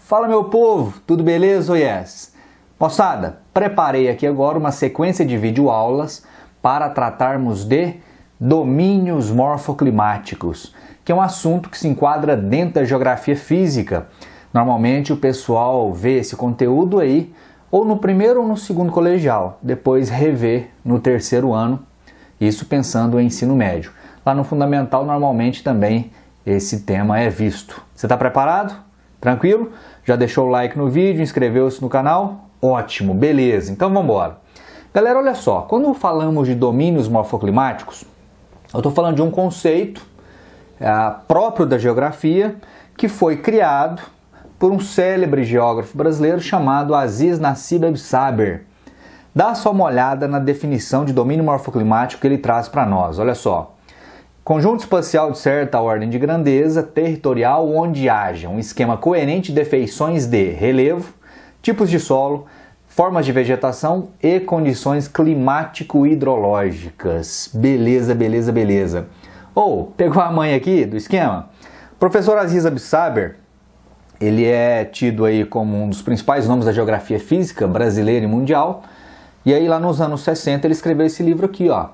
Fala meu povo, tudo beleza? Yes. Moçada, preparei aqui agora uma sequência de videoaulas para tratarmos de domínios morfoclimáticos, que é um assunto que se enquadra dentro da geografia física. Normalmente o pessoal vê esse conteúdo aí ou no primeiro ou no segundo colegial, depois revê no terceiro ano, isso pensando em ensino médio. Lá no fundamental normalmente também esse tema é visto. Você está preparado? Tranquilo? Já deixou o like no vídeo, inscreveu-se no canal? Ótimo, beleza, então vamos embora. Galera, olha só, quando falamos de domínios morfoclimáticos, eu estou falando de um conceito próprio da geografia que foi criado por um célebre geógrafo brasileiro chamado Aziz Nassib Saber. Dá só uma olhada na definição de domínio morfoclimático que ele traz para nós, olha só. Conjunto espacial de certa ordem de grandeza territorial onde haja um esquema coerente de feições de relevo, tipos de solo, formas de vegetação e condições climático-hidrológicas. Beleza, beleza, beleza. Pegou a manha aqui do esquema? O professor Aziz Saber, ele é tido aí como um dos principais nomes da geografia física brasileira e mundial. E aí lá nos anos 60 ele escreveu esse livro aqui, ó.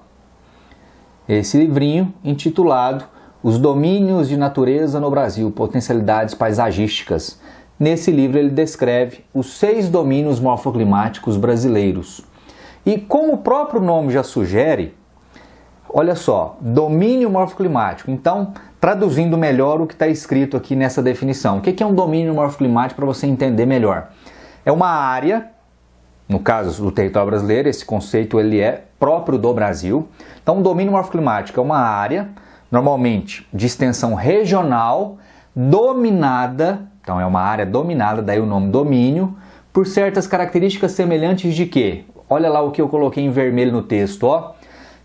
Esse livrinho intitulado Os Domínios de Natureza no Brasil, Potencialidades Paisagísticas. Nesse livro ele descreve os 6 domínios morfoclimáticos brasileiros. E como o próprio nome já sugere, olha só, domínio morfoclimático. Então, traduzindo melhor o que está escrito aqui nessa definição. O que é um domínio morfoclimático para você entender melhor? É uma área, no caso do território brasileiro, esse conceito ele é próprio do Brasil. Então, um domínio morfoclimático é uma área, normalmente de extensão regional, dominada, então é uma área dominada, daí o nome domínio, por certas características semelhantes de quê? Olha lá o que eu coloquei em vermelho no texto, ó.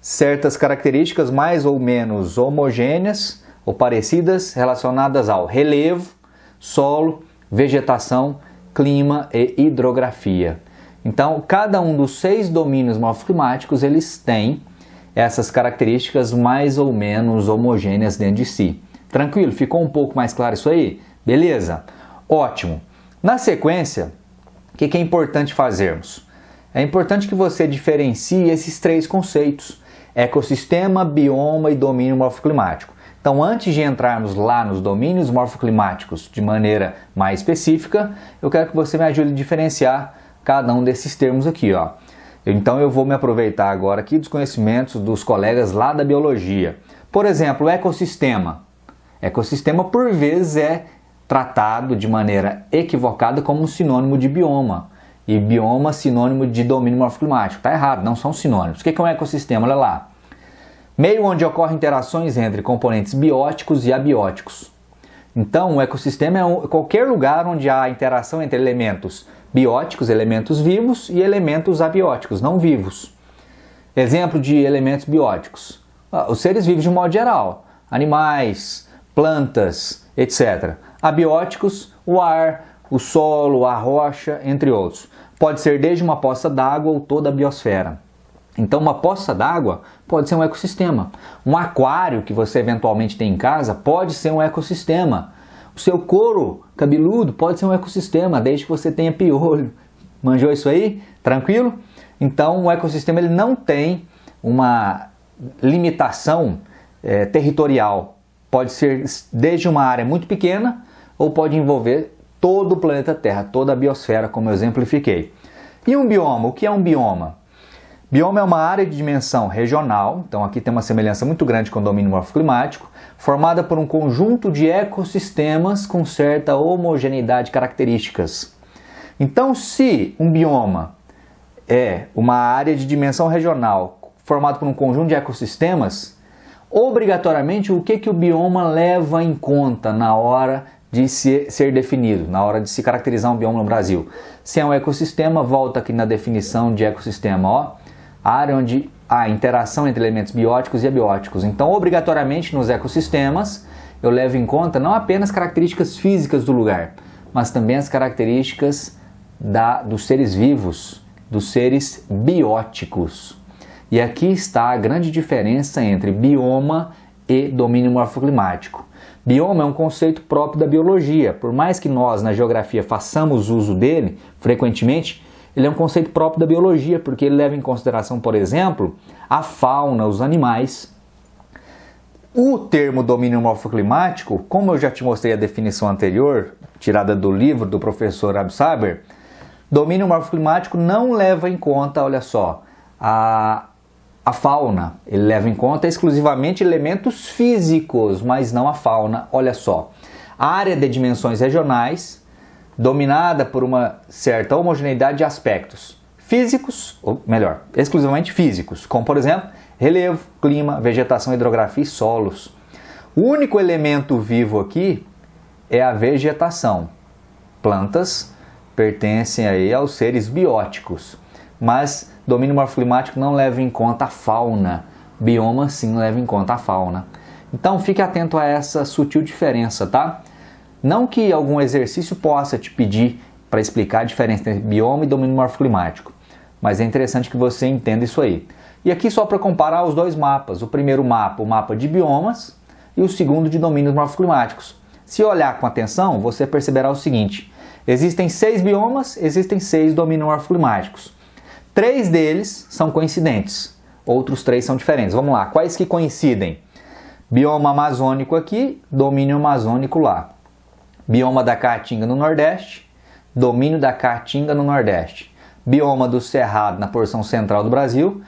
Certas características mais ou menos homogêneas ou parecidas relacionadas ao relevo, solo, vegetação, clima e hidrografia. Então, cada um dos 6 domínios morfoclimáticos, eles têm essas características mais ou menos homogêneas dentro de si. Tranquilo? Ficou um pouco mais claro isso aí? Beleza? Ótimo! Na sequência, o que é importante fazermos? É importante que você diferencie esses 3 conceitos: ecossistema, bioma e domínio morfoclimático. Então, antes de entrarmos lá nos domínios morfoclimáticos de maneira mais específica, eu quero que você me ajude a diferenciar cada um desses termos aqui, ó. Então eu vou me aproveitar agora aqui dos conhecimentos dos colegas lá da biologia. Por exemplo, ecossistema. Ecossistema por vezes é tratado de maneira equivocada como um sinônimo de bioma. E bioma sinônimo de domínio morfoclimático. Está errado, não são sinônimos. O que é um ecossistema? Olha lá. Meio onde ocorrem interações entre componentes bióticos e abióticos. Então, o ecossistema é qualquer lugar onde há interação entre elementos bióticos, elementos vivos, e elementos abióticos, não vivos. Exemplo de elementos bióticos: os seres vivos de um modo geral, animais, plantas, etc. Abióticos, o ar, o solo, a rocha, entre outros. Pode ser desde uma poça d'água ou toda a biosfera. Então, uma poça d'água pode ser um ecossistema. Um aquário que você eventualmente tem em casa pode ser um ecossistema. O seu couro cabeludo pode ser um ecossistema, desde que você tenha piolho. Manjou isso aí? Tranquilo? Então, o ecossistema ele não tem uma limitação territorial. Pode ser desde uma área muito pequena ou pode envolver todo o planeta Terra, toda a biosfera, como eu exemplifiquei. E um bioma? O que é um bioma? Bioma é uma área de dimensão regional, então aqui tem uma semelhança muito grande com o domínio morfoclimático, formada por um conjunto de ecossistemas com certa homogeneidade de características. Então, se um bioma é uma área de dimensão regional formada por um conjunto de ecossistemas, obrigatoriamente o que o bioma leva em conta na hora de ser definido, na hora de se caracterizar um bioma no Brasil? Se é um ecossistema, volta aqui na definição de ecossistema, ó. Área onde há interação entre elementos bióticos e abióticos. Então, obrigatoriamente, nos ecossistemas, eu levo em conta não apenas características físicas do lugar, mas também as características dos seres vivos, dos seres bióticos. E aqui está a grande diferença entre bioma e domínio morfoclimático. Bioma é um conceito próprio da biologia. Por mais que nós, na geografia, façamos uso dele frequentemente, ele é um conceito próprio da biologia, porque ele leva em consideração, por exemplo, a fauna, os animais. O termo domínio morfoclimático, como eu já te mostrei a definição anterior, tirada do livro do professor Absaber, domínio morfoclimático não leva em conta, olha só, a fauna. Ele leva em conta exclusivamente elementos físicos, mas não a fauna, olha só. A área de dimensões regionais, dominada por uma certa homogeneidade de aspectos físicos, ou melhor, exclusivamente físicos, como por exemplo, relevo, clima, vegetação, hidrografia e solos. O único elemento vivo aqui é a vegetação. Plantas pertencem aí aos seres bióticos, mas domínio morfoclimático não leva em conta a fauna. Bioma sim leva em conta a fauna. Então fique atento a essa sutil diferença, tá? Não que algum exercício possa te pedir para explicar a diferença entre bioma e domínio morfoclimático, mas é interessante que você entenda isso aí. E aqui só para comparar os dois mapas. O primeiro mapa, o mapa de biomas, e o segundo de domínios morfoclimáticos. Se olhar com atenção, você perceberá o seguinte: existem 6 biomas, existem 6 domínios morfoclimáticos. 3 deles são coincidentes, outros 3 são diferentes. Vamos lá, quais que coincidem? Bioma amazônico aqui, domínio amazônico lá. Bioma da Caatinga no Nordeste, domínio da Caatinga no Nordeste. Bioma do Cerrado na porção central do Brasil,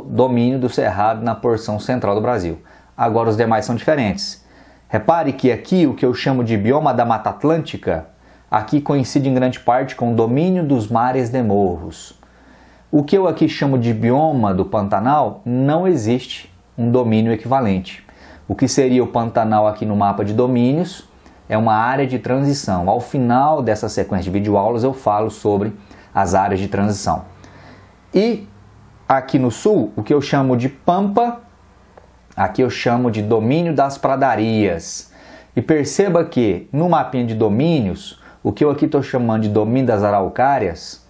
domínio do Cerrado na porção central do Brasil. Agora os demais são diferentes. Repare que aqui o que eu chamo de bioma da Mata Atlântica, aqui coincide em grande parte com o domínio dos mares de morros. O que eu aqui chamo de bioma do Pantanal, não existe um domínio equivalente. O que seria o Pantanal aqui no mapa de domínios é uma área de transição. Ao final dessa sequência de videoaulas eu falo sobre as áreas de transição. E aqui no sul, o que eu chamo de Pampa, aqui eu chamo de domínio das pradarias. E perceba que no mapinha de domínios, o que eu aqui estou chamando de domínio das araucárias,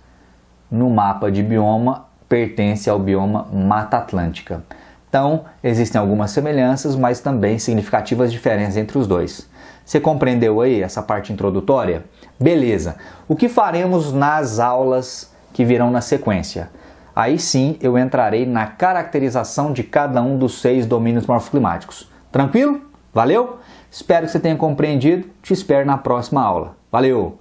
no mapa de bioma, pertence ao bioma Mata Atlântica. Então, existem algumas semelhanças, mas também significativas diferenças entre os dois. Você compreendeu aí essa parte introdutória? Beleza. O que faremos nas aulas que virão na sequência? Aí sim eu entrarei na caracterização de cada um dos 6 domínios morfoclimáticos. Tranquilo? Valeu? Espero que você tenha compreendido. Te espero na próxima aula. Valeu!